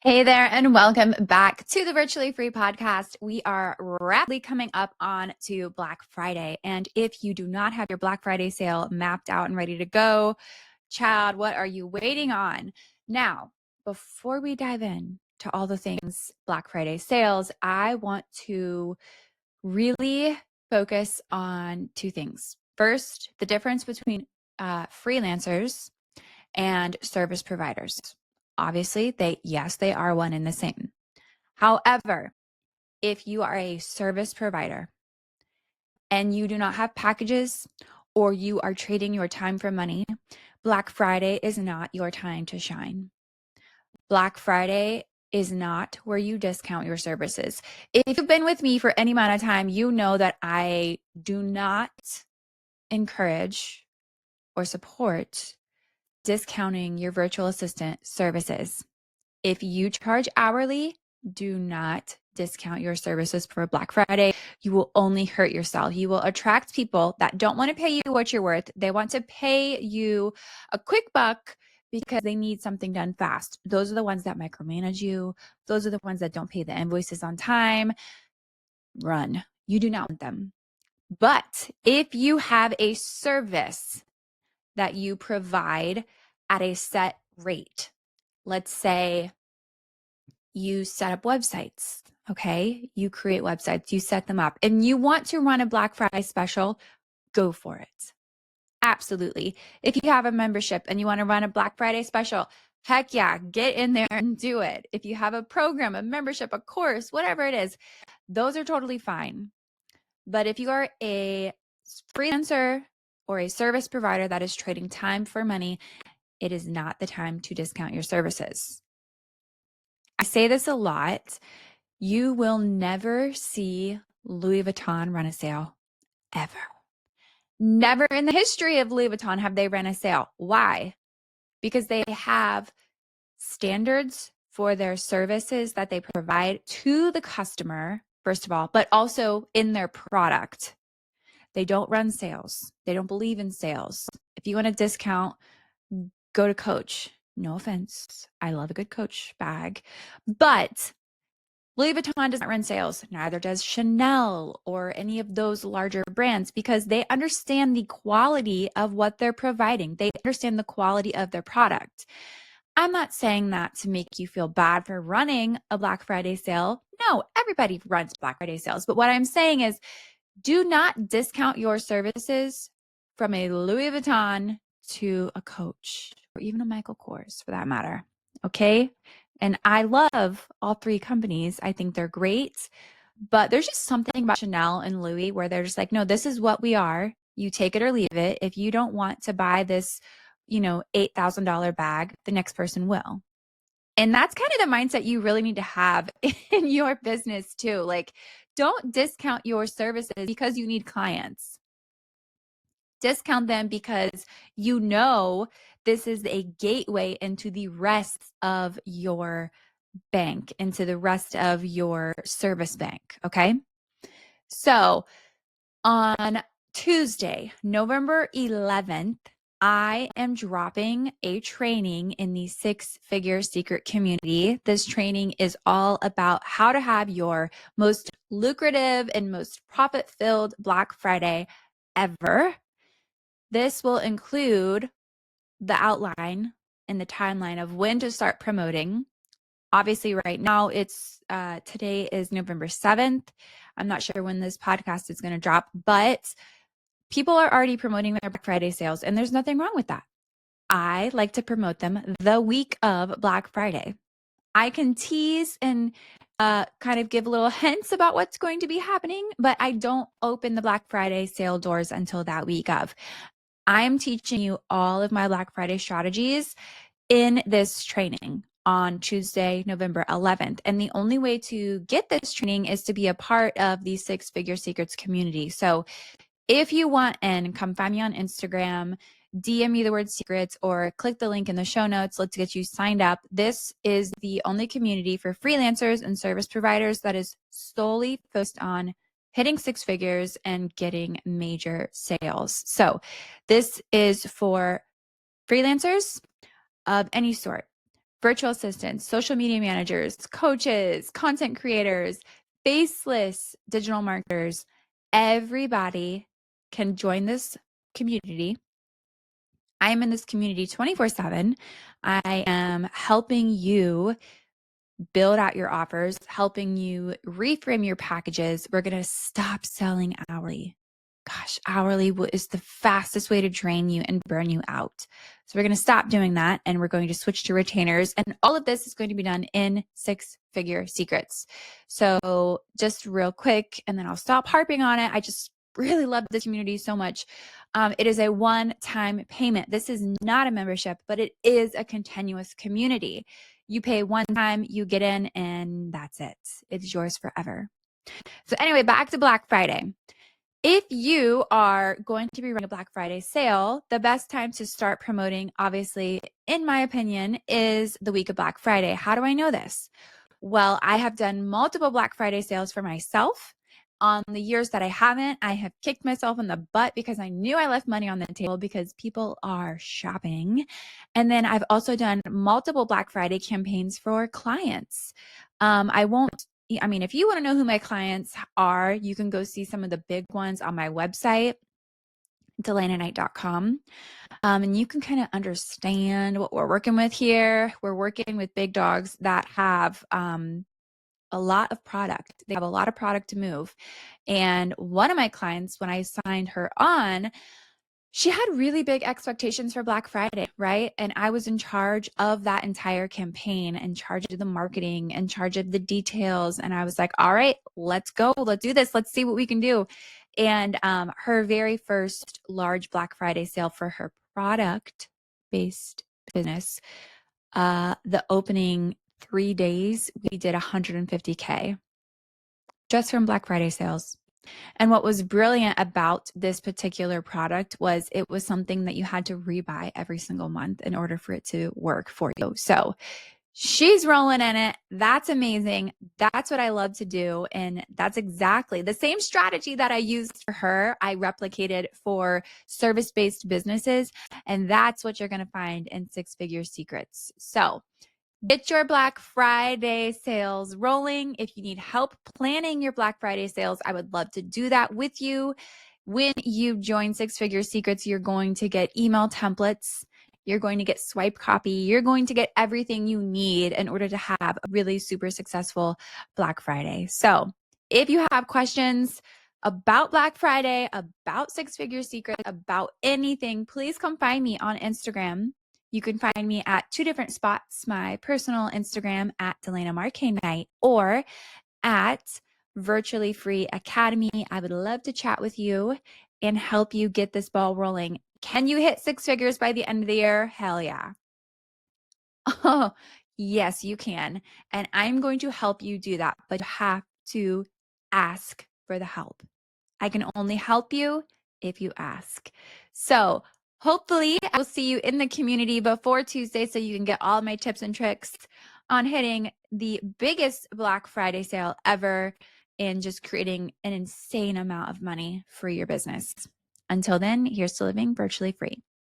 Hey there, and welcome back to the Virtually Free Podcast. We are rapidly coming up on to Black Friday. And if you do not have your Black Friday sale mapped out and ready to go, child, what are you waiting on? Now, before we dive in to all the things Black Friday sales, I want to really focus on two things. First, the difference between freelancers and service providers. Obviously, they are one and the same. However, if you are a service provider and you do not have packages or you are trading your time for money, Black Friday is not your time to shine. Black Friday is not where you discount your services. If you've been with me for any amount of time, you know that I do not encourage or support discounting your virtual assistant services. If you charge hourly, do not discount your services for Black Friday. You will only hurt yourself. You will attract people that don't want to pay you what you're worth. They want to pay you a quick buck because they need something done fast. Those are the ones that micromanage you. Those are the ones that don't pay the invoices on time. Run. You do not want them. But if you have a service that you provide at a set rate, let's say you set up websites, okay? You create websites, you set them up, and you want to run a Black Friday special, go for it. Absolutely. If you have a membership and you want to run a Black Friday special, heck yeah, get in there and do it. If you have a program, a membership, a course, whatever it is, those are totally fine. But if you are a freelancer or a service provider that is trading time for money, it is not the time to discount your services. I say this a lot. You will never see Louis Vuitton run a sale, ever. Never in the history of Louis Vuitton have they run a sale. Why? Because they have standards for their services that they provide to the customer, first of all, but also in their product. They don't run sales. They don't believe in sales. If you want a discount, go to Coach. No offense. I love a good Coach bag. But Louis Vuitton does not run sales, neither does Chanel or any of those larger brands, because they understand the quality of what they're providing. They understand the quality of their product. I'm not saying that to make you feel bad for running a Black Friday sale. No, everybody runs Black Friday sales. But what I'm saying is, do not discount your services from a Louis Vuitton to a Coach or even a Michael Kors for that matter. Okay. And I love all three companies. I think they're great. But there's just something about Chanel and Louis where they're just like, no, this is what we are. You take it or leave it. If you don't want to buy this, $8,000 bag, the next person will. And that's kind of the mindset you really need to have in your business too. Like, don't discount your services because you need clients. Discount them because you know this is a gateway into the rest of your bank, into the rest of your service bank. Okay. So on Tuesday, November 11th, I am dropping a training in the Six Figure Secret community. This training is all about how to have your most lucrative and most profit-filled Black Friday ever. This will include the outline and the timeline of when to start promoting. Obviously, right now today is November 7th. I'm not sure when this podcast is going to drop, but people are already promoting their Black Friday sales, and there's nothing wrong with that. I like to promote them the week of Black Friday. I can tease and kind of give little hints about what's going to be happening, but I don't open the Black Friday sale doors until that week of. I'm teaching you all of my Black Friday strategies in this training on Tuesday, November 11th. And the only way to get this training is to be a part of the Six Figure Secrets community. So if you want in, come find me on Instagram, DM me the word secrets, or click the link in the show notes. Let's get you signed up. This is the only community for freelancers and service providers that is solely focused on hitting six figures and getting major sales. So this is for freelancers of any sort, virtual assistants, social media managers, coaches, content creators, faceless digital marketers. Everybody can join this community. I am in this community 24/7. I am helping you build out your offers, helping you reframe your packages. We're going to stop selling hourly. Gosh, hourly is the fastest way to drain you and burn you out. So we're going to stop doing that, and we're going to switch to retainers. And all of this is going to be done in six-figure secrets. So just real quick, and then I'll stop harping on it. I just really love this community so much. It is a one-time payment. This is not a membership, but it is a continuous community. You pay one time, you get in, and that's it. It's yours forever. So anyway, back to Black Friday. If you are going to be running a Black Friday sale, the best time to start promoting, obviously, in my opinion, is the week of Black Friday. How do I know this? Well, I have done multiple Black Friday sales for myself. On the years that I haven't, I have kicked myself in the butt because I knew I left money on the table because people are shopping. And then I've also done multiple Black Friday campaigns for clients. If you want to know who my clients are, you can go see some of the big ones on my website, DalainaKnight.com. And you can kind of understand what we're working with here. We're working with big dogs that have a lot of product. They have a lot of product to move. And one of my clients, when I signed her on, she had really big expectations for Black Friday, right? And I was in charge of that entire campaign, in charge of the marketing, in charge of the details. And I was like, all right, let's go. Let's do this. Let's see what we can do. And her very first large Black Friday sale for her product-based business, the opening 3 days, we did 150K just from Black Friday sales. And what was brilliant about this particular product was it was something that you had to rebuy every single month in order for it to work for you. So she's rolling in it. That's amazing. That's what I love to do. And that's exactly the same strategy that I used for her. I replicated for service-based businesses. And that's what you're going to find in Six Figure Secrets. So get your Black Friday sales rolling. If you need help planning your Black Friday sales, I would love to do that with you. When you join Six Figure Secrets, you're going to get email templates. You're going to get swipe copy. You're going to get everything you need in order to have a really super successful Black Friday. So if you have questions about Black Friday, about Six Figure Secrets, about anything, please come find me on Instagram. You can find me at two different spots, my personal Instagram at Dalaina Knight or at Virtually Free Academy. I would love to chat with you and help you get this ball rolling. Can you hit six figures by the end of the year? Hell yeah. Oh, yes, you can. And I'm going to help you do that, but you have to ask for the help. I can only help you if you ask. So hopefully I will see you in the community before Tuesday so you can get all my tips and tricks on hitting the biggest Black Friday sale ever and just creating an insane amount of money for your business. Until then, here's to living virtually free.